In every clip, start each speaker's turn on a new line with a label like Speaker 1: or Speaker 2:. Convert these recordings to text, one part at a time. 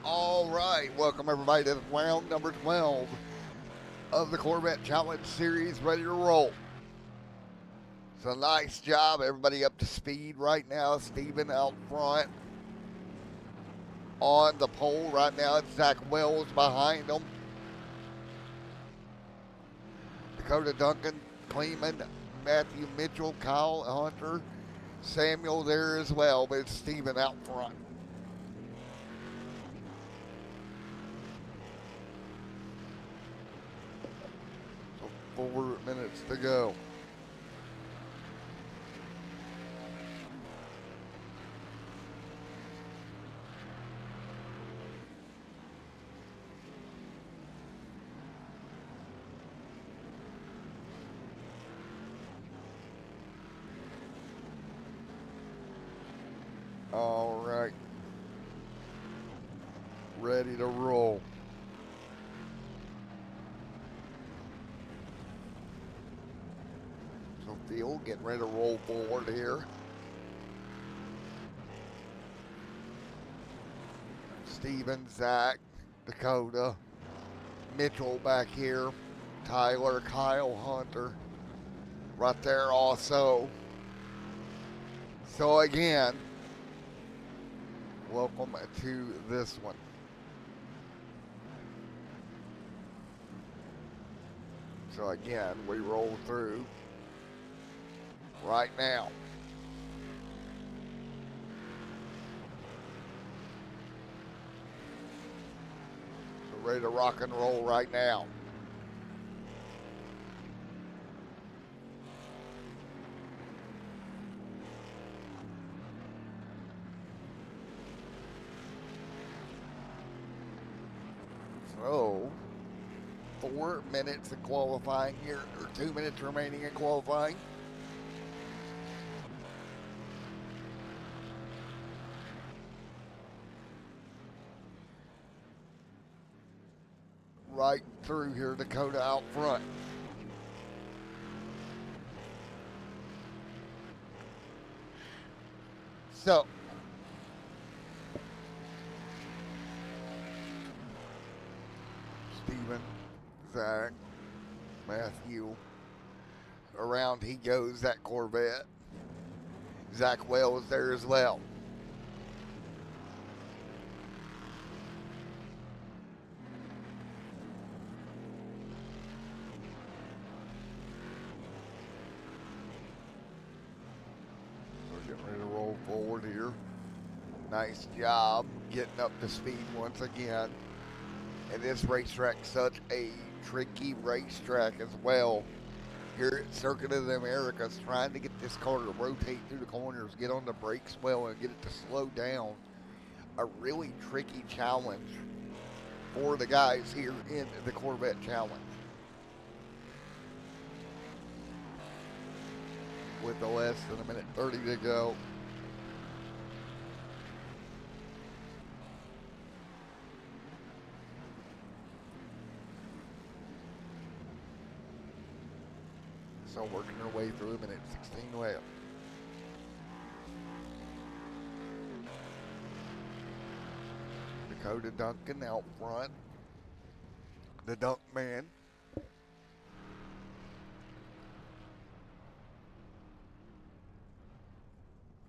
Speaker 1: All right, welcome everybody to round number 12 of the Corvette Challenge Series, ready to roll. So nice job, everybody up to speed right now. Steven out front on the pole right now. It's Zach Wells behind him. Dakota Duncan, Kleeman, Matthew Mitchell, Kyle Hunter, Samuel there as well, but it's Steven out front. So 4 minutes to go. All right. Ready to roll. So field getting ready to roll forward here. Steven, Zach, Dakota, Mitchell back here, Tyler, Kyle Hunter right there also. So again, welcome to this one. So again, we roll through right now. So ready to rock and roll right now. So 4 minutes of qualifying here, or 2 minutes remaining in qualifying. Right through here, Dakota out front. So, Steven, Zach, Matthew, around he goes, that Corvette. Zach Wells there as well. We're getting ready to roll forward here. Nice job getting up to speed once again. And this racetrack's such a tricky racetrack as well. Here at Circuit of the Americas, trying to get this car to rotate through the corners, get on the brakes well, and get it to slow down. A really tricky challenge for the guys here in the Corvette Challenge. With the less than a minute 30 to go. So working our way through a minute 16 left. Dakota Duncan out front. The Dunk Man.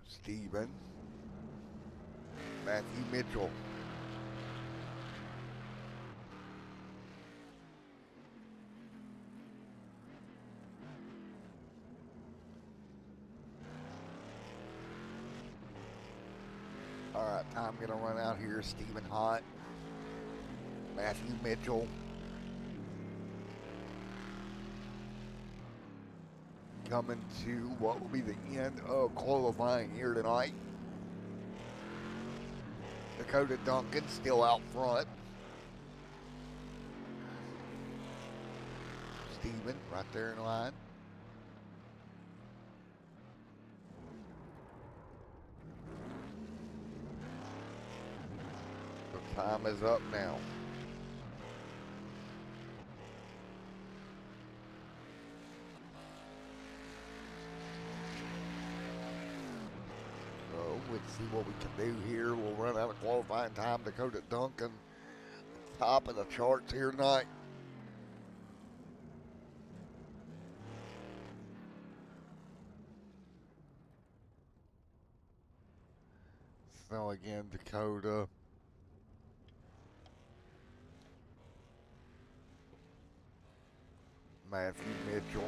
Speaker 1: Steven. Matthew Mitchell. All right, time gonna run out here. Stephen Hunt, Matthew Mitchell, coming to what will be the end of qualifying here tonight. Dakota Duncan still out front. Stephen right there in line. The time is up now. So with See what we can do here. We'll run out of qualifying time. Dakota Duncan, top of the charts here tonight. So again, Dakota. Matthew Mitchell.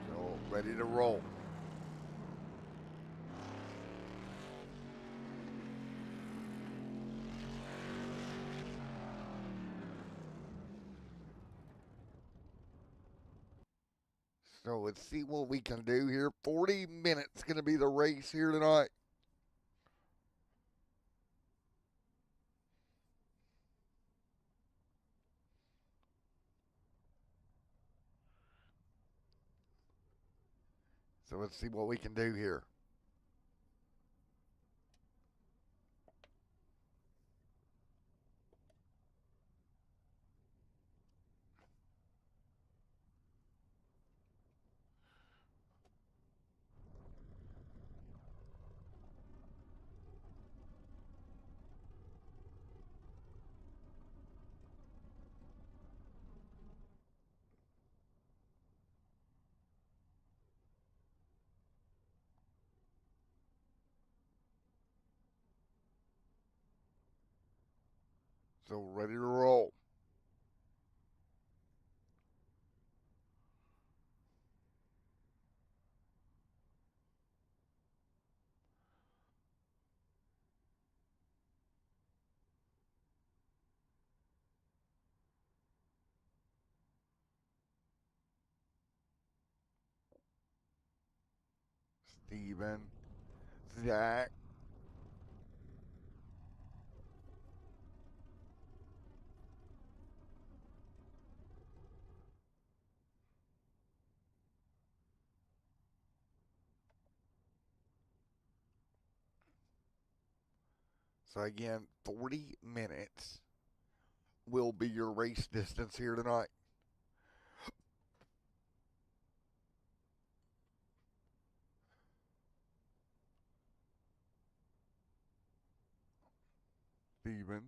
Speaker 1: So ready to roll. So let's see what we can do here. 40 minutes going to be the race here tonight. So let's see what we can do here. So ready to roll. Steven, Zach. So again, 40 minutes will be your race distance here tonight. Steven.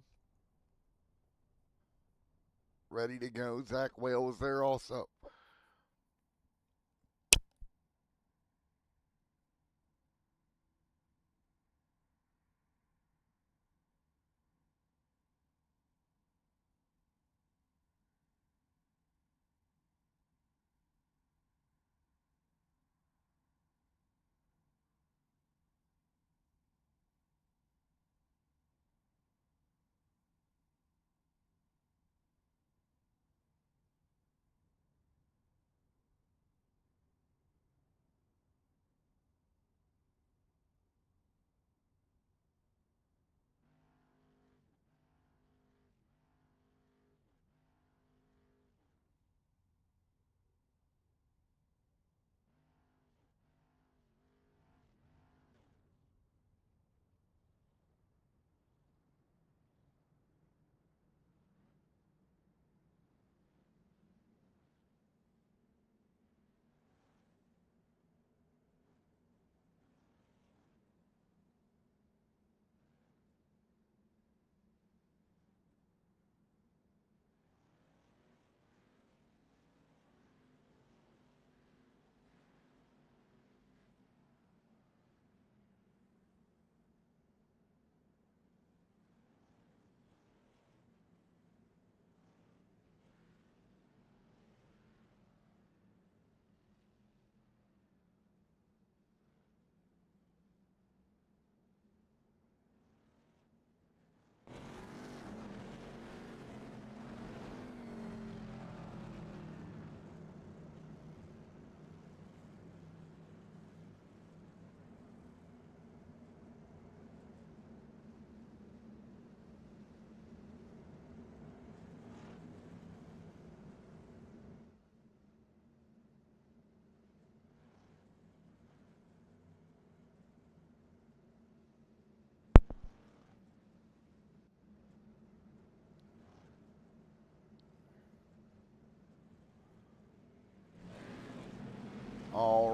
Speaker 1: Ready to go. Zach Wells there also.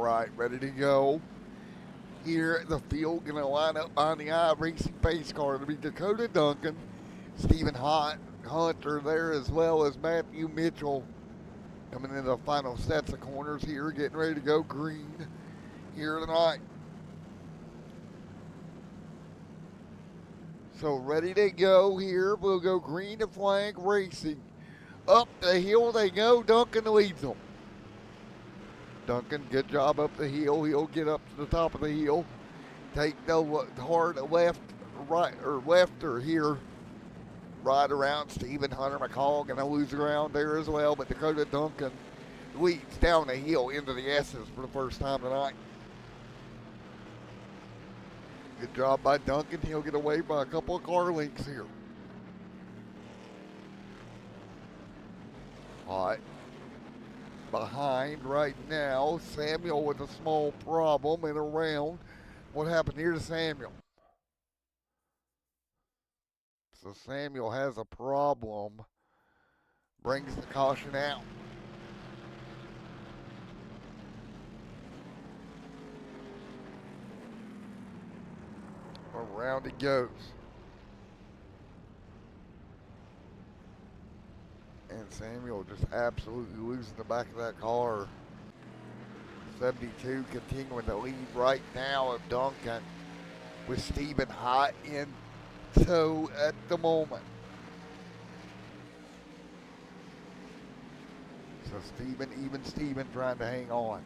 Speaker 1: right, ready to go. Here at the field, going to line up behind the iRacing pace car. It'll be Dakota Duncan, Stephen Hunter there, as well as Matthew Mitchell. Coming into the final sets of corners here, getting ready to go green here tonight. So ready to go here. We'll go green to flag racing. Up the hill they go. Duncan leads them. Duncan, good job up the hill. He'll get up to the top of the hill. Take the hard left, right, or lefter here. Right around Stephen Hunter McCall. Going to lose ground there as well. But Dakota Duncan leads down the hill into the S's for the first time tonight. Good job by Duncan. He'll get away by a couple of car lengths here. All right. Behind right now, Samuel with a small problem and around. What happened here to Samuel? So Samuel has a problem. Brings the caution out. Around it goes. And Samuel just absolutely losing the back of that car. 72 continuing to lead right now of Duncan with Stephen hot in tow at the moment. So Stephen trying to hang on.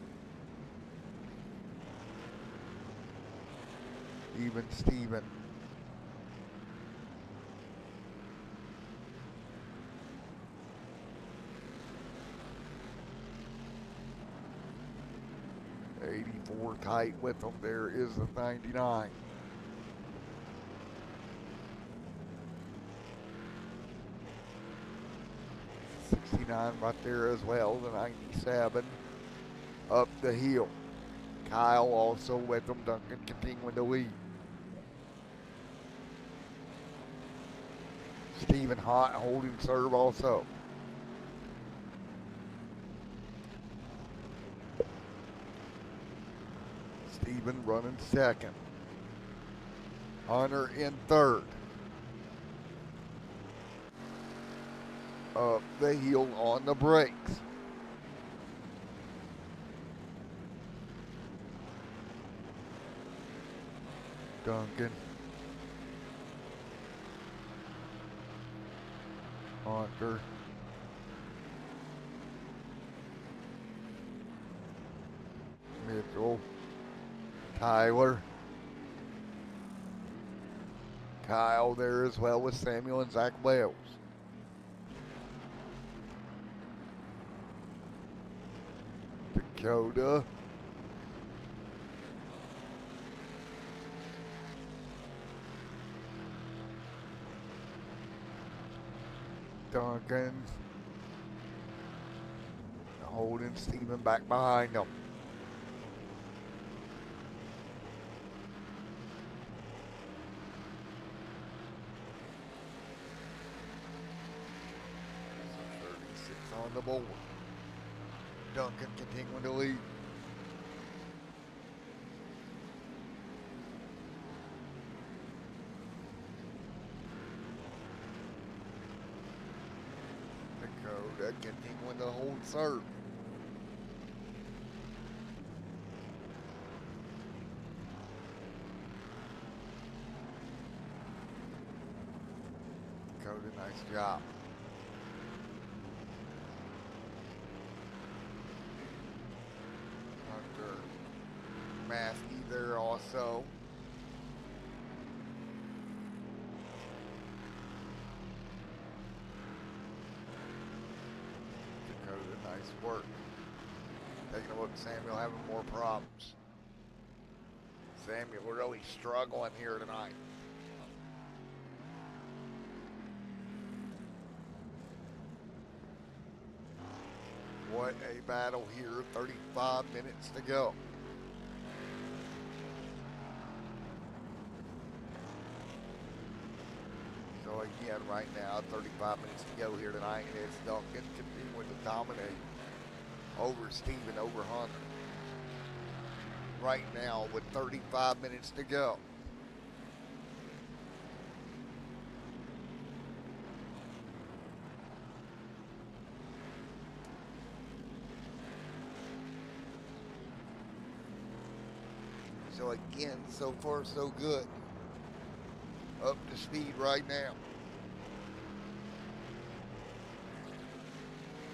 Speaker 1: Even Stephen. '84 tight with them. There is the 99. '69 right there as well. The 97 up the hill. Kyle also with them. Duncan continuing to lead. Stephen Hott holding serve also. Stephen running second. Hunter in third. Up the hill on the brakes. Duncan. Hunter. Mitchell. Tyler. Kyle there as well with Samuel and Zach Wells. Dakota. Duncan. Holding Stephen back behind them. On the board. Duncan continuing to lead. Dakota continuing to hold serve. Dakota, nice job. Maskey there also. Dakota, nice work. Taking a look at Samuel having more problems. Samuel really struggling here tonight. What a battle here, 35 minutes to go. So again, right now, 35 minutes to go here tonight, and it's Duncan continuing to dominate over Stephen, over Hunter. right now with 35 minutes to go. So again, so far so good. Up to speed right now.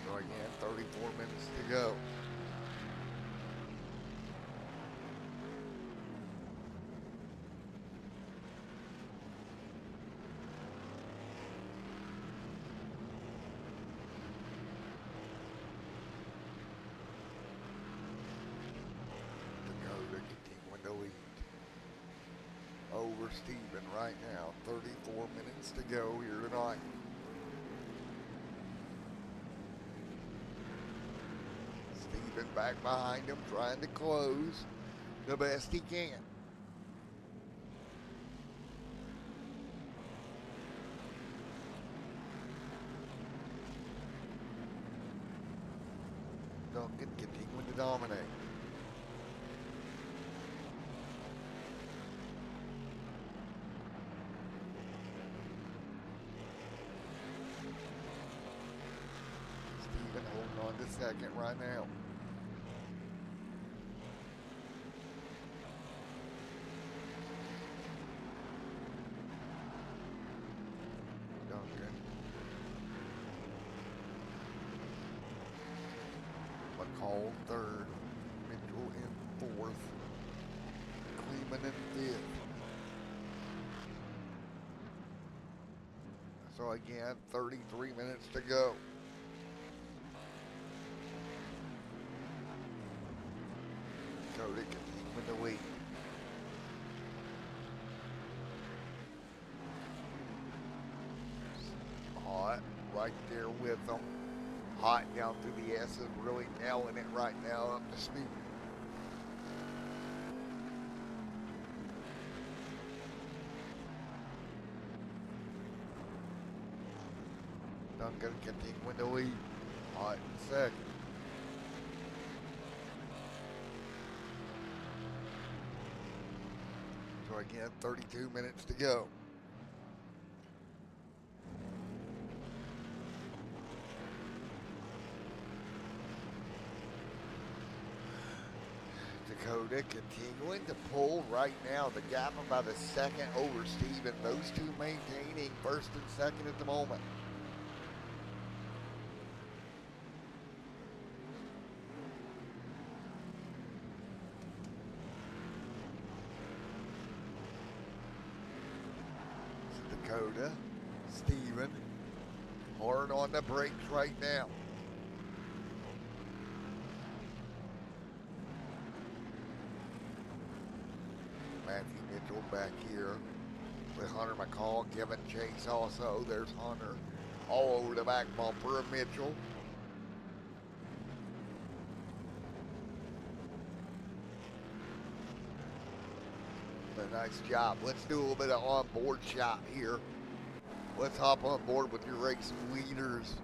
Speaker 1: So again, 34 minutes to go. Dakota continuing to lead over Steven right now. 34 minutes to go here tonight. Steven back behind him, trying to close the best he can. Duncan continuing to dominate. Steven holding on to second right now. Duncan. McCall third. Mitchell in fourth. Kleeman in fifth. So again, 33 minutes to go. Dakota continuing to lead. Hot right there with them. Hot down through the S's, really nailing it right now up to speed. Duncan continuing to lead. Hot in second. So again, 32 minutes to go. Dakota continuing to pull right now. The gap about a second over Steven. Those two maintaining first and second at the moment. So Dakota, Steven, hard on the brakes right now. Matthew Mitchell back here with Hunter McCall giving chase also. There's Hunter all over the back bumper of Mitchell. But nice job. Let's do a little bit of onboard shot here. Let's hop on board with your racing leaders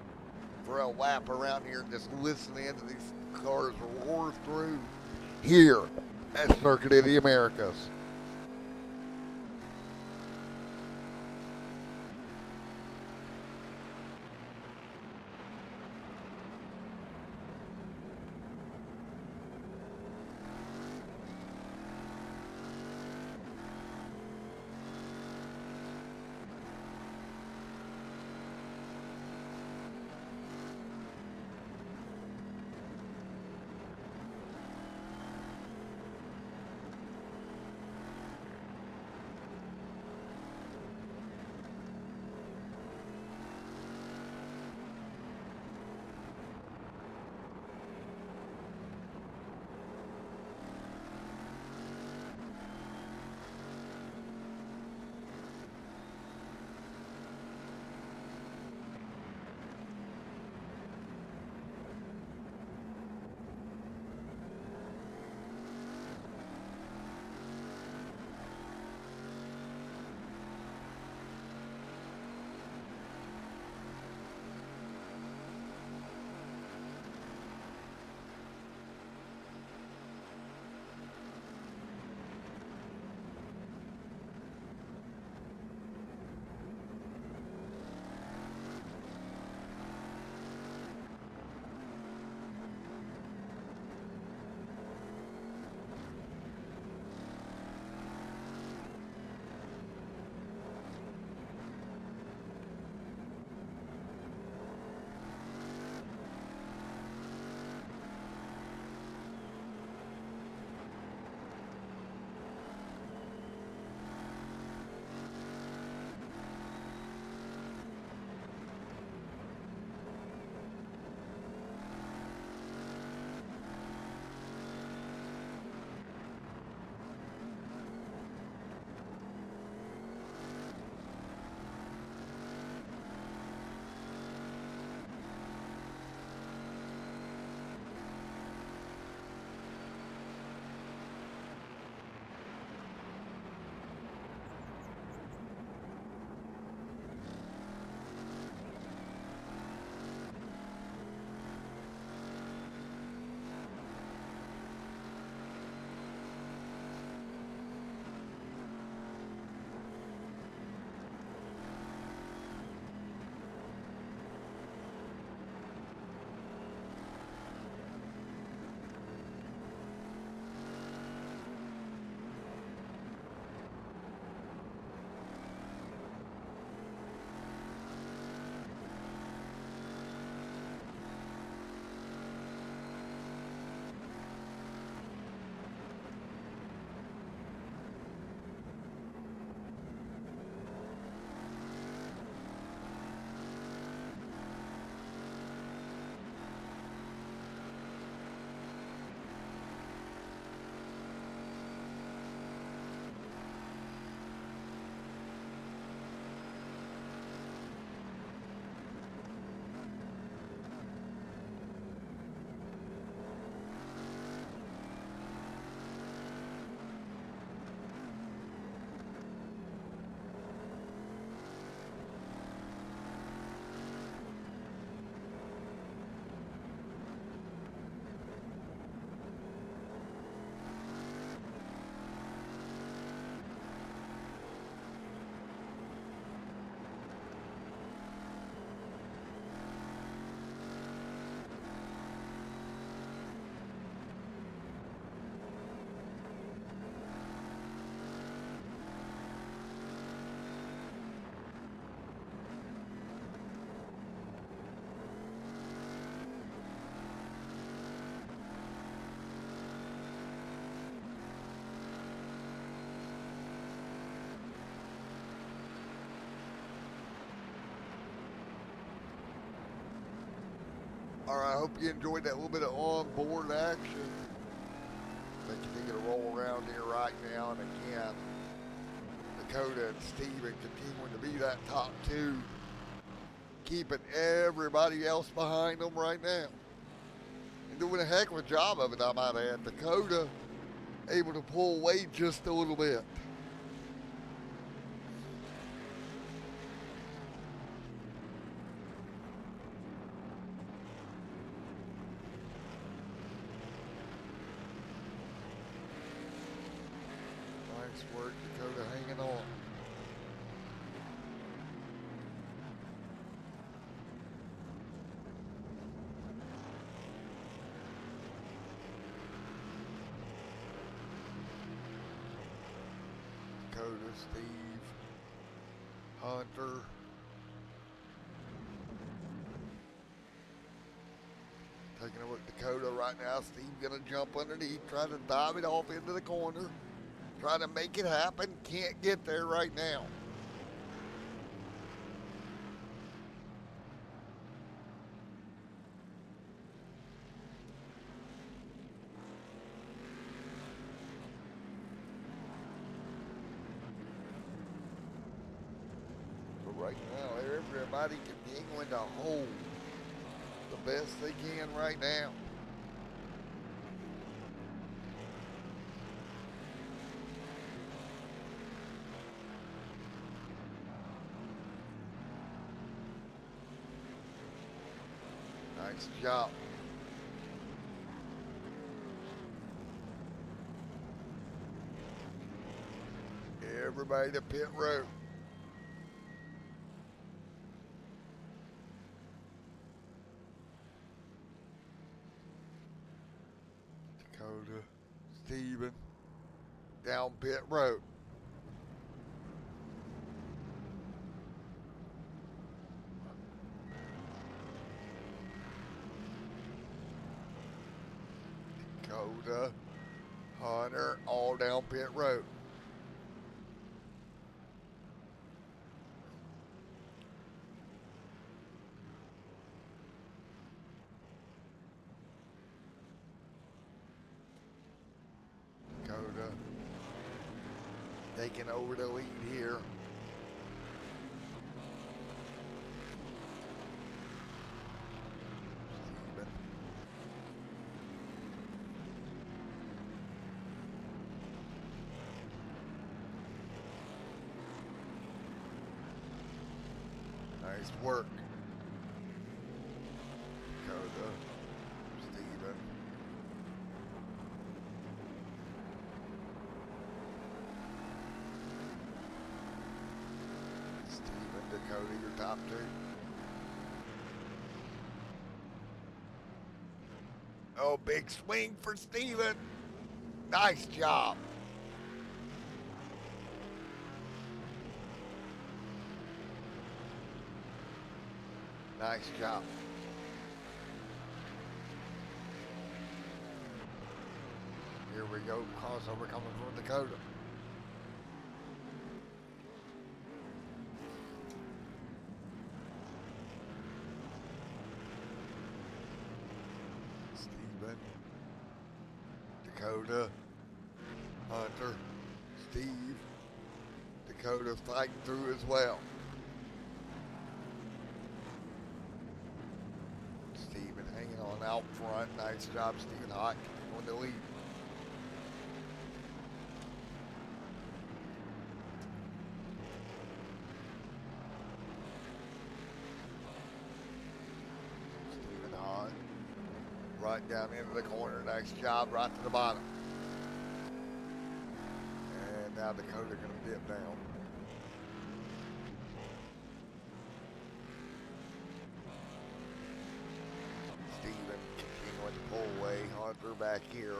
Speaker 1: for a lap around here and just listen in to these cars roar through here at Circuit of the Americas. All right, I hope you enjoyed that little bit of onboard action. I think you're going to roll around here right now, and again, Dakota and Steven continuing to be that top two, keeping everybody else behind them right now. And doing a heck of a job of it, I might add. Dakota able to pull away just a little bit. Nice work, Dakota hanging on. Dakota, Steve, Hunter. Taking a look at Dakota right now. Steve gonna jump underneath, try to dive it off into the corner. Trying to make it happen. Can't get there right now. So right now, everybody continuing to hold the best they can right now. Nice job. Everybody to pit road. Dakota, Steven, down pit road. Dakota, Hunter, all down pit road. Dakota taking over the lead here. Steven. Nice work. Dakota, Steven. Steven, Dakota, your top two. Oh, big swing for Steven. Nice job. Nice job. Here we go, crossover coming from Dakota. Steven, Dakota, Hunter, Steve, Dakota fighting through as well. Steven hanging on out front. Nice job, Steven Hott, on the lead. Steven Hott, right down into the corner. Nice job, right to the bottom. And now Dakota gonna dip down. Steven continuing to pull away. Hunter back here.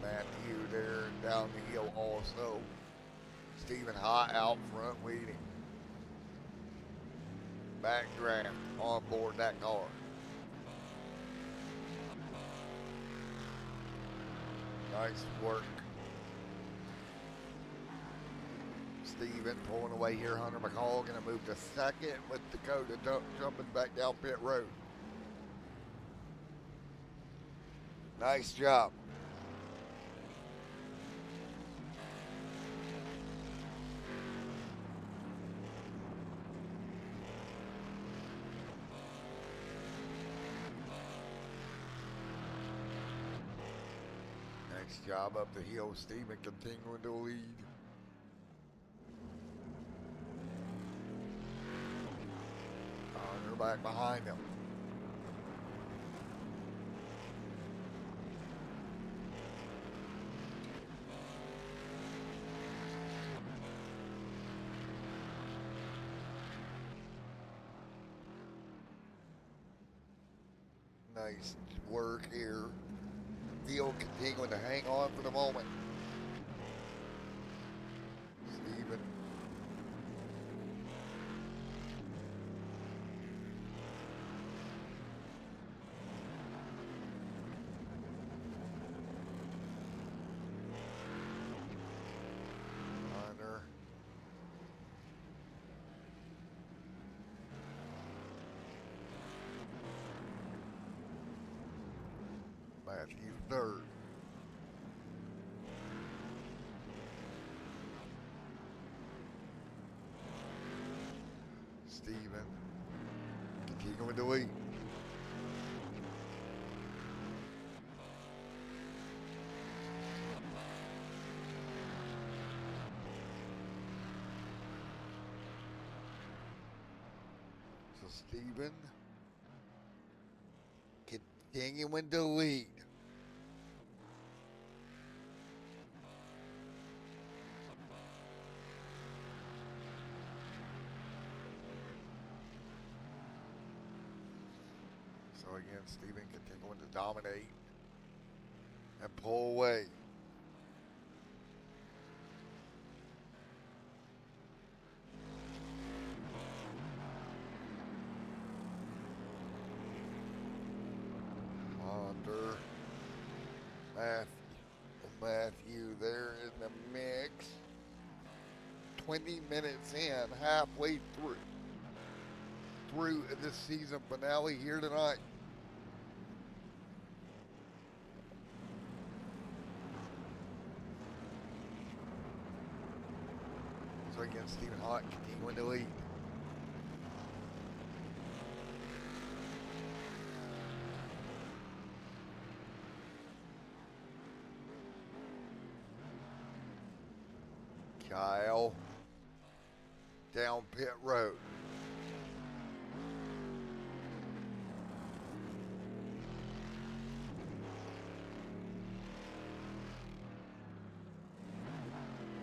Speaker 1: Matthew there down the hill also. Steven Hott out front leading. Backdraft on board that car. Nice work. Steven pulling away here. Hunter McCall going to move to second with Dakota jumping back down pit road. Nice job. Nice job up the hill, Steven continuing to lead. They're back behind him. Nice work here. Field continuing to hang on for the moment. Steven. Hunter. Matthew third. Steven continuing to lead. So Steven continuing to lead. So again, Steven continuing to dominate and pull away. Hunter, Matthew there in the mix. 20 minutes in, halfway through this season finale here tonight. So again, Stephen Hott continuing to lead. Kyle down pit road.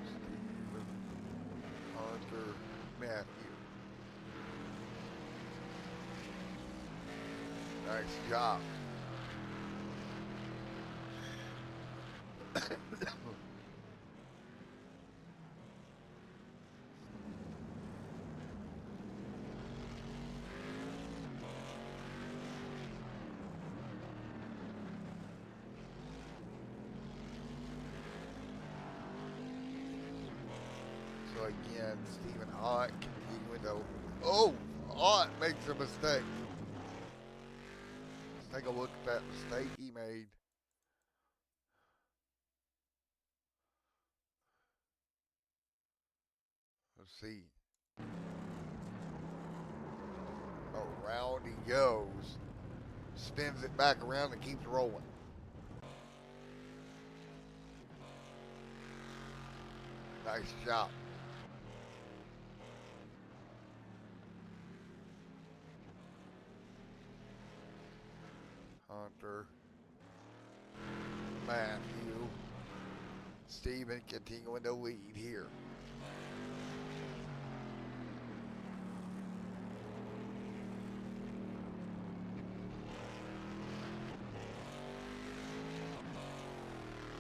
Speaker 1: Steven, Hunter, Matthew. Nice job. So again, Stephen Hott continuing to. Oh, Hott makes a mistake. Let's take a look at that mistake he made. Let's see. Around he goes. Spins it back around and keeps rolling. Nice job. Hunter, Matthew, Steven continuing to lead here.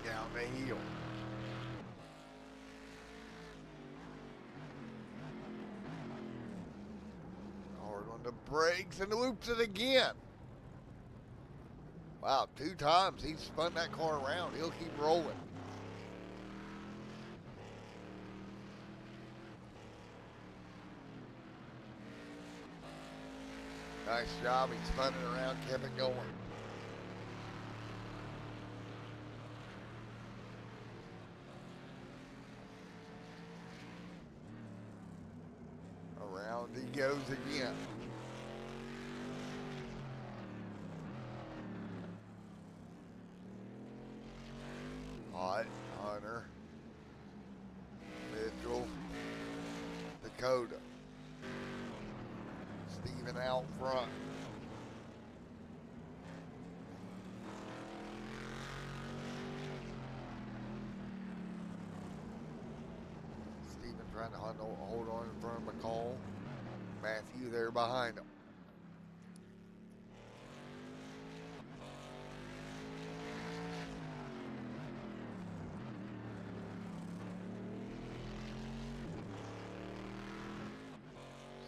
Speaker 1: Down the hill. Hard on the brakes and loops it again. Wow, 2 times he's spun that car around. He'll keep rolling. Nice job. He spun it around, kept it going. goes again. Hot, Hunter, Mitchell, Dakota. Steven out front. Steven trying to hold on in front of McCall. Matthew there behind him.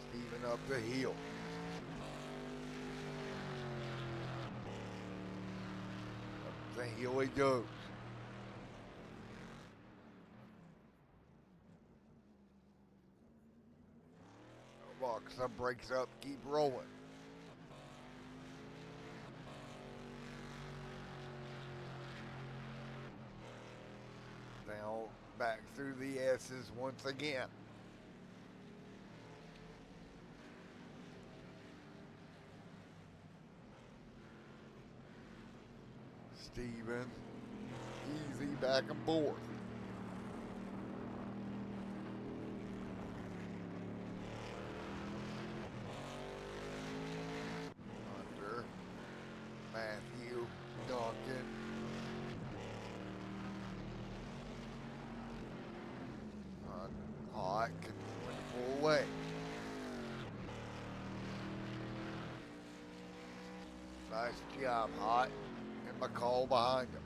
Speaker 1: Steven up the hill. Up the hill he goes. Box up, breaks up, keep rolling. Now back through the S's once again. Steven, easy back and forth. Hunter, Matthew, Duncan. Hot, continuing to pull away. Nice job, Hot. And McCall behind him.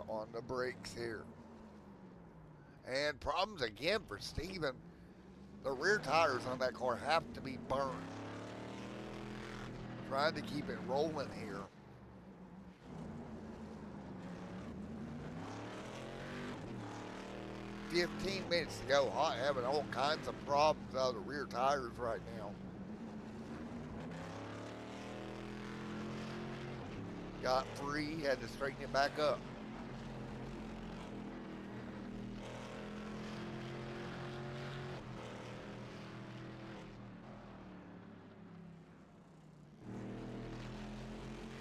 Speaker 1: On the brakes here. And problems again for Steven. The rear tires on that car have to be burned. Trying to keep it rolling here. $15 minutes to go. Hot having all kinds of problems out of the rear tires right now. Got free, had to straighten it back up.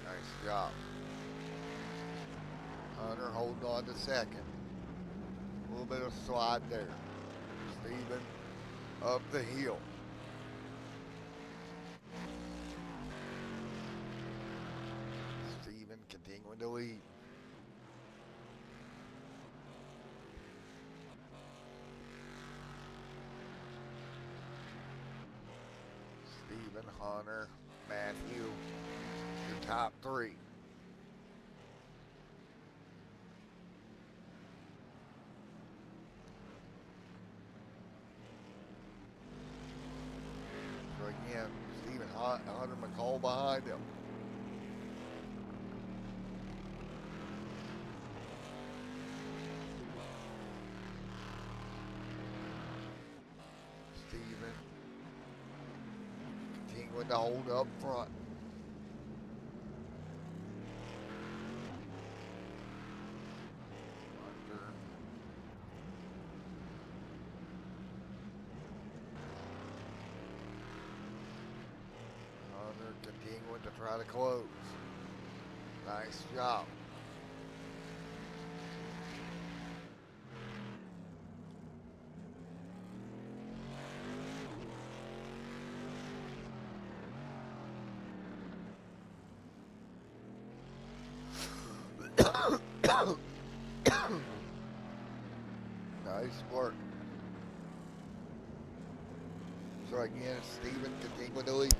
Speaker 1: Nice job. Hunter holding on to second. A little bit of slide there. Steven up the hill. Steven continuing to lead. Steven, Hunter, Matthew, your top three. So again, Steven, Hunter, McCall behind him. Steven continuing to hold up front. Hunter continuing to try to close. Nice job. Nice work. So again, Steven continuing to lead.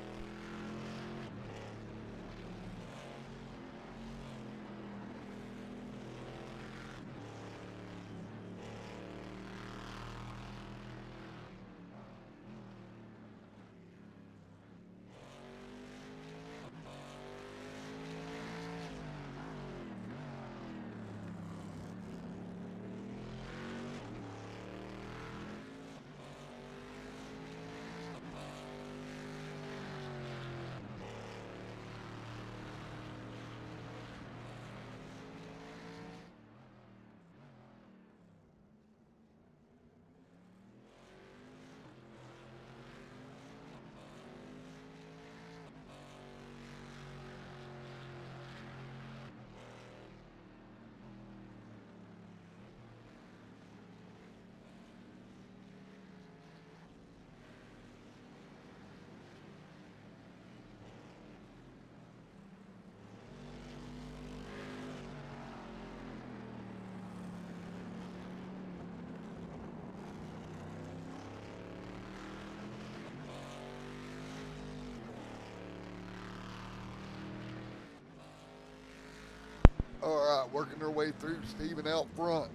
Speaker 1: working their way through. Steven out front.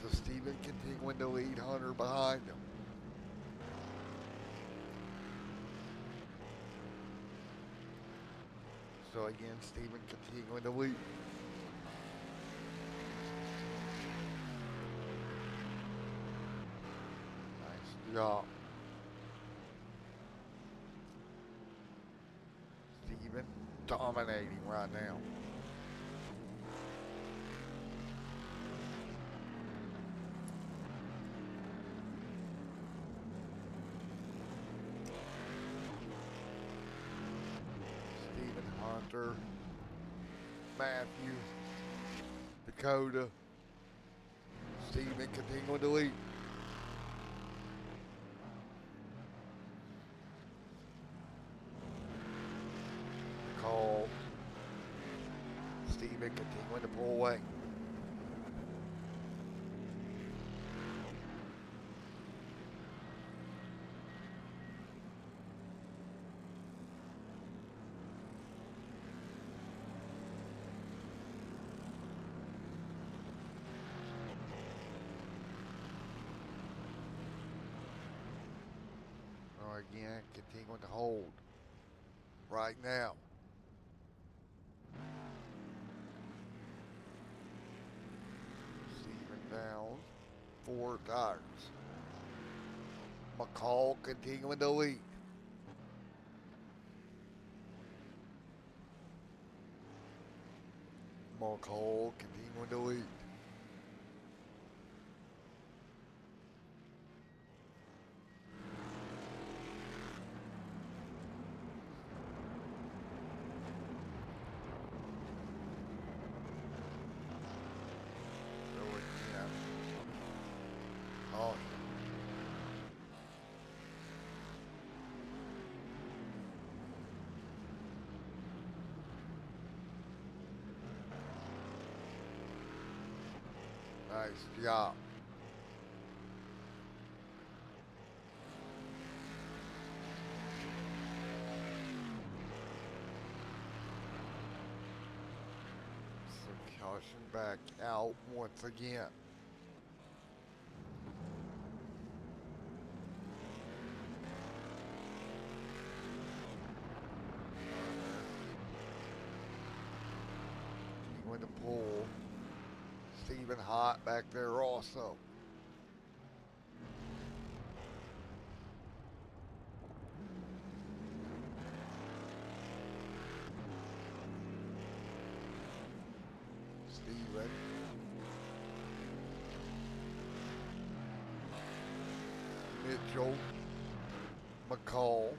Speaker 1: So Steven continuing to lead, Hunter behind him. So again, Steven continuing to lead. Nice job. Steven dominating right now. Steven, Hunter, Matthew, Dakota, Steven continuing to lead. Call. Steven continuing to pull away. Again, continuing to hold right now. Steven down 4 tires. McCall continuing to lead. McCall continuing to lead. Nice job. So caution back out once again. Going to pull. Steven hot back there also. Steven. Mitchell. McCall.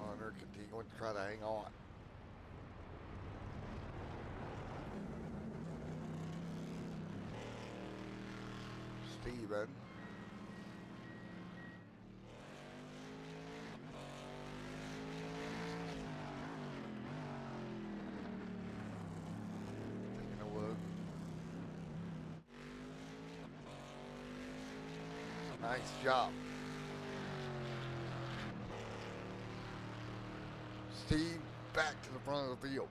Speaker 1: Hunter continuing to try to hang on. Steven. Taking a look. Nice job. Steve back to the front of the field.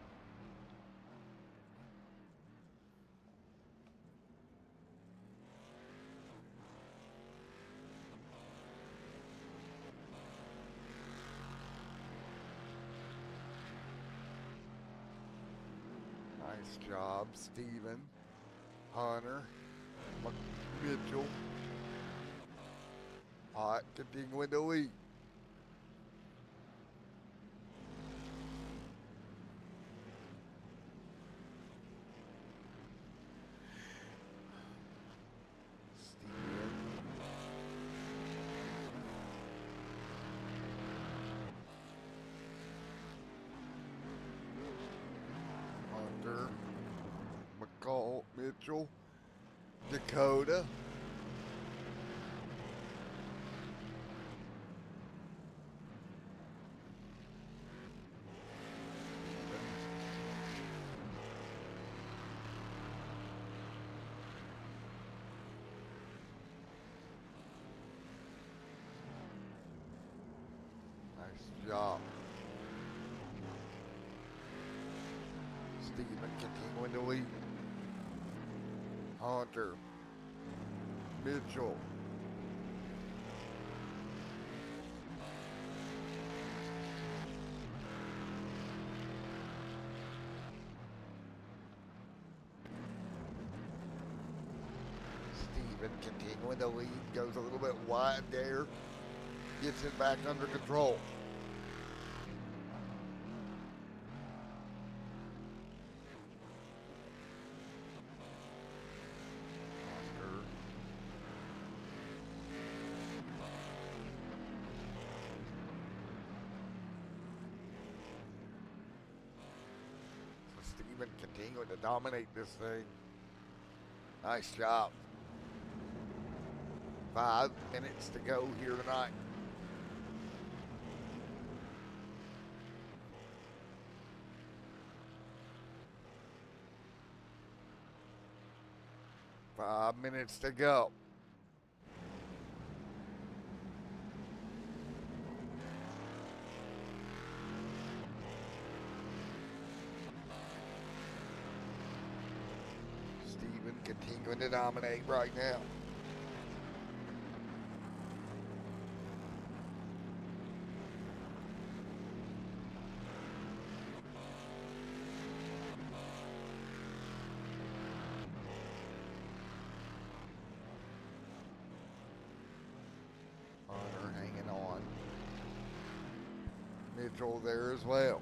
Speaker 1: Nice job, Steven, Hunter, Mitchell. Hot, continuing to lead. Steven. Hunter, McCall, Mitchell, Dakota. Nice job. Steven continuing to lead. Hunter. Mitchell. Steven continuing to lead. Goes a little bit wide there. Gets it back under control. Steven continuing to dominate this thing. Nice job. 5 minutes to go here tonight. Five minutes to go. Steven continuing to dominate right now. Hunter hanging on. Mitchell there as well.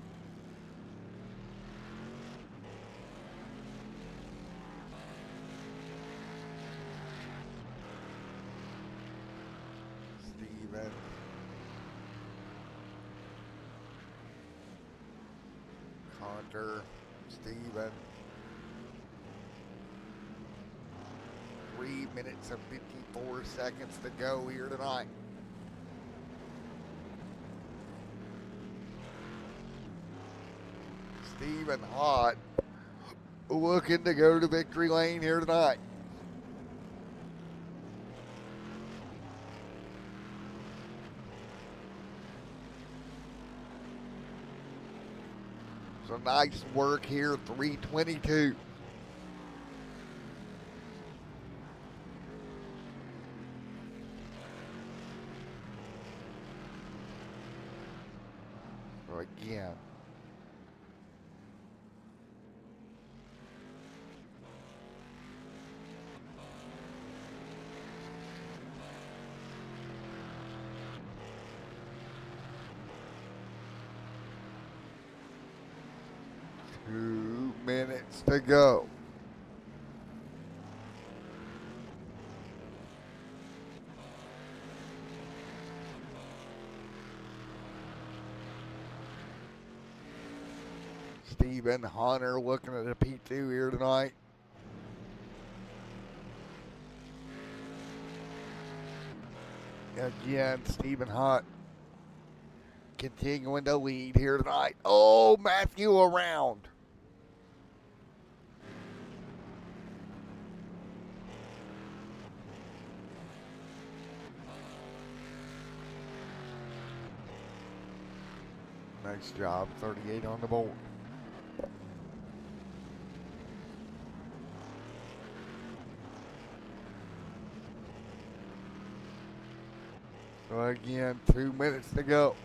Speaker 1: Steven. Hunter. Steven. 3 minutes and 54 seconds to go here tonight. Steven hot, looking to go to victory lane here tonight. So nice work here, 322. So again. Two minutes to go. Steven Hunter looking at a P2 here tonight. Again, Steven Hunt continuing to lead here tonight. Oh, Matthew around. Nice job, 38 on the board. So again, 2 minutes to go.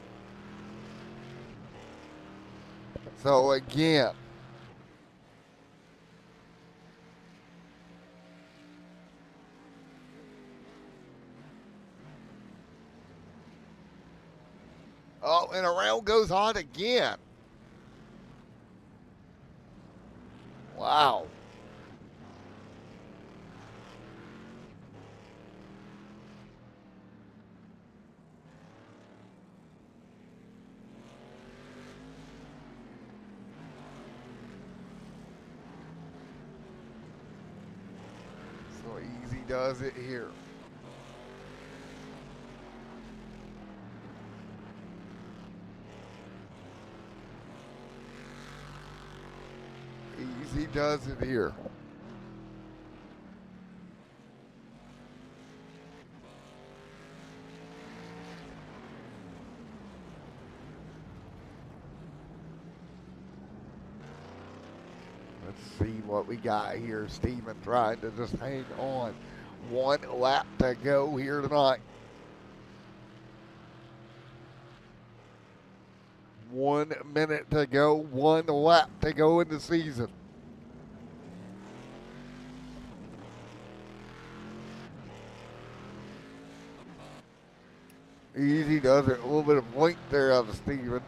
Speaker 1: So again, oh, and around goes on again. Wow. So Easy does it here. Easy does it here. Let's see what we got here. Steven trying to just hang on. 1 lap to go here tonight. 1 minute to go. 1 lap to go in the season. Easy does it. A little bit of blink there out of Steven.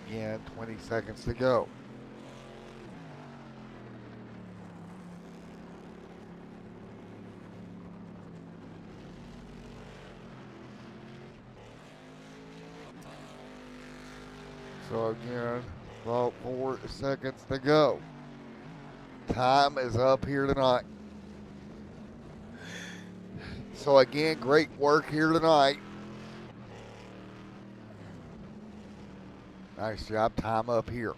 Speaker 1: Again, 20 seconds to go. So again, about 4 seconds to go. Time is up here tonight. So again, great work here tonight. Nice job. Time up here.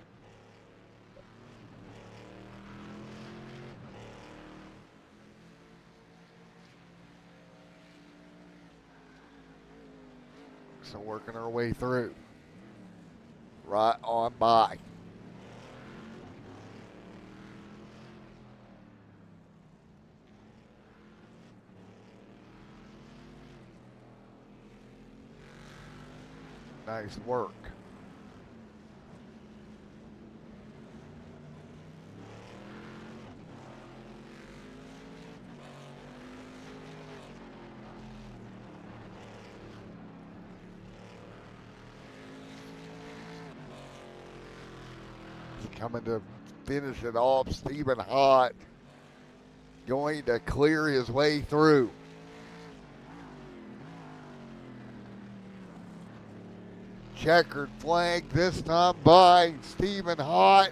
Speaker 1: So working our way through. Right on by. Nice work. Coming to finish it off, Stephen Hott going to clear his way through. Checkered flag this time by Stephen Hott.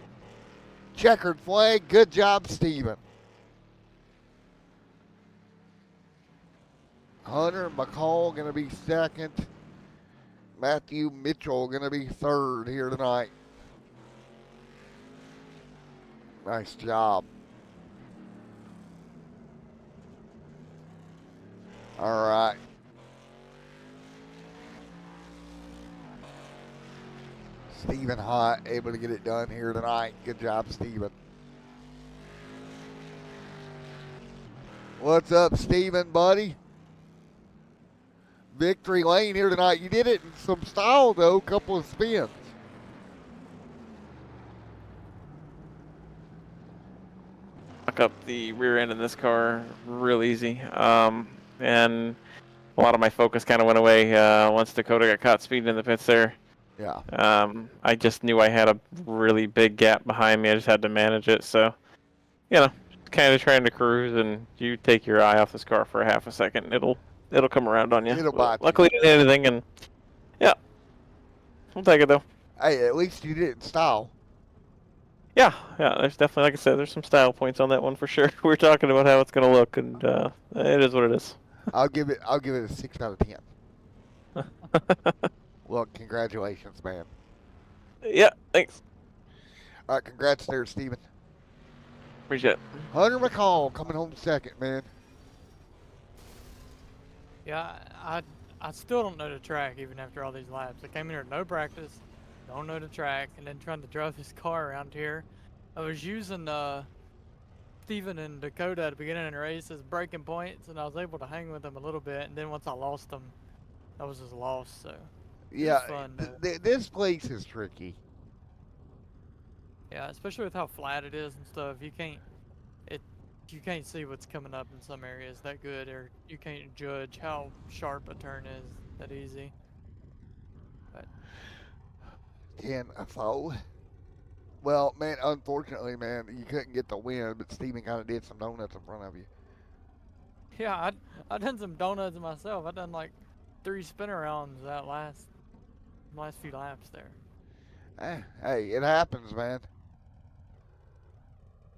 Speaker 1: Checkered flag, good job, Stephen. Hunter McCall going to be second. Matthew Mitchell going to be third here tonight. Nice job. All right. Stephen Hott able to get it done here tonight. Good job, Stephen. What's up, Stephen, buddy? Victory lane here tonight. You did it in some style, though. Couple of spins.
Speaker 2: Up the rear end in this car real easy, and a lot of my focus kind of went away once Dakota got caught speeding in the pits there.
Speaker 1: Yeah.
Speaker 2: I just knew I had a really big gap behind me. I just had to manage it. So, you know, kind of trying to cruise, and you take your eye off this car for a half a second, it'll come around on you.
Speaker 1: It'll bite you.
Speaker 2: Luckily, it didn't hit anything, and yeah, we'll take it though.
Speaker 1: Hey, at least you did it in style.
Speaker 2: Yeah, there's definitely, like I said, there's some style points on that one for sure. We're talking about how it's going to look, and it is what it is.
Speaker 1: I'll give it a 6 out of 10. Well, congratulations, man.
Speaker 2: Yeah, thanks.
Speaker 1: All right, congrats there, Steven.
Speaker 2: Appreciate it.
Speaker 1: Hunter McCall coming home second, man.
Speaker 3: Yeah, I still don't know the track even after all these laps. I came in here with no practice, don't know the track, and then trying to drive this car around here. I was using Steven and Dakota at the beginning of the race as braking points, and I was able to hang with them a little bit, and then once I lost them, I was just lost, so.
Speaker 1: Yeah,
Speaker 3: fun,
Speaker 1: this place is tricky.
Speaker 3: Yeah, especially with how flat it is and stuff. You can't see what's coming up in some areas that good, or you can't judge how sharp a turn is that easy. But
Speaker 1: 10-4. Well, man, unfortunately, man, you couldn't get the win, but Steven kind of did some donuts in front of you.
Speaker 3: yeah, I done some donuts myself. I done like 3 spin arounds that last few laps there.
Speaker 1: Hey, it happens, man.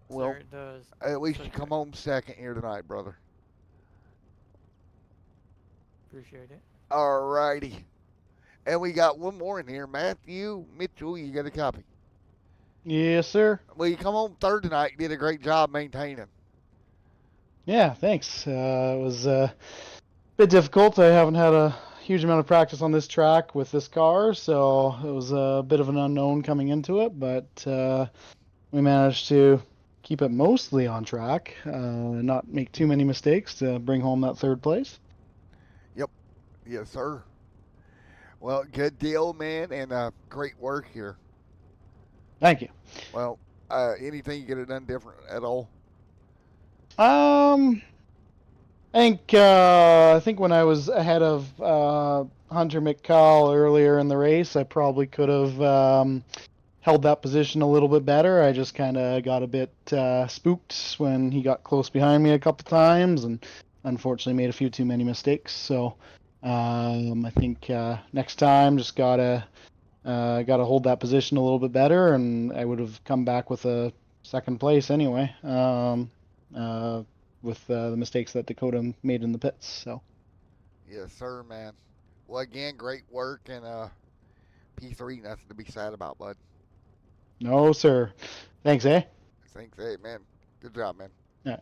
Speaker 1: Well,
Speaker 3: it does.
Speaker 1: at least you come home second here tonight, brother.
Speaker 3: Appreciate it.
Speaker 1: All righty. And we got one more in here. Matthew Mitchell, you got a copy?
Speaker 4: Yes, sir.
Speaker 1: Well, you come home third tonight. You did a great job maintaining.
Speaker 4: Yeah, thanks. It was a bit difficult. I haven't had a huge amount of practice on this track with this car, so it was a bit of an unknown coming into it, but we managed to keep it mostly on track, not make too many mistakes to bring home that third place.
Speaker 1: Yep. Yes, sir. Well, good deal, man, and great work here.
Speaker 4: Thank you.
Speaker 1: Well, anything you could have done different at all?
Speaker 4: I think when I was ahead of Hunter McCall earlier in the race, I probably could have held that position a little bit better. I just kind of got a bit spooked when he got close behind me a couple times, and unfortunately made a few too many mistakes. So I think next time just gotta hold that position a little bit better, and I would have come back with a second place anyway. With the mistakes that Dakota made in the pits. So
Speaker 1: Yes, sir, man. Well, again, great work, and P3, nothing to be sad about, bud.
Speaker 4: no, sir. Thanks, eh?
Speaker 1: Thanks, hey, man. Good job, man.
Speaker 4: Yeah.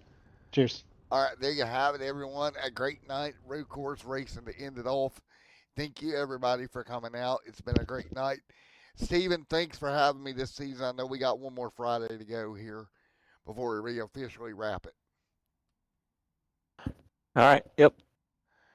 Speaker 4: Cheers.
Speaker 1: All right, there you have it, everyone. A great night, road course racing to end it off. Thank you, everybody, for coming out. It's been a great night. Steven, thanks for having me this season. I know we got one more Friday to go here before we officially wrap it.
Speaker 2: All right. Yep.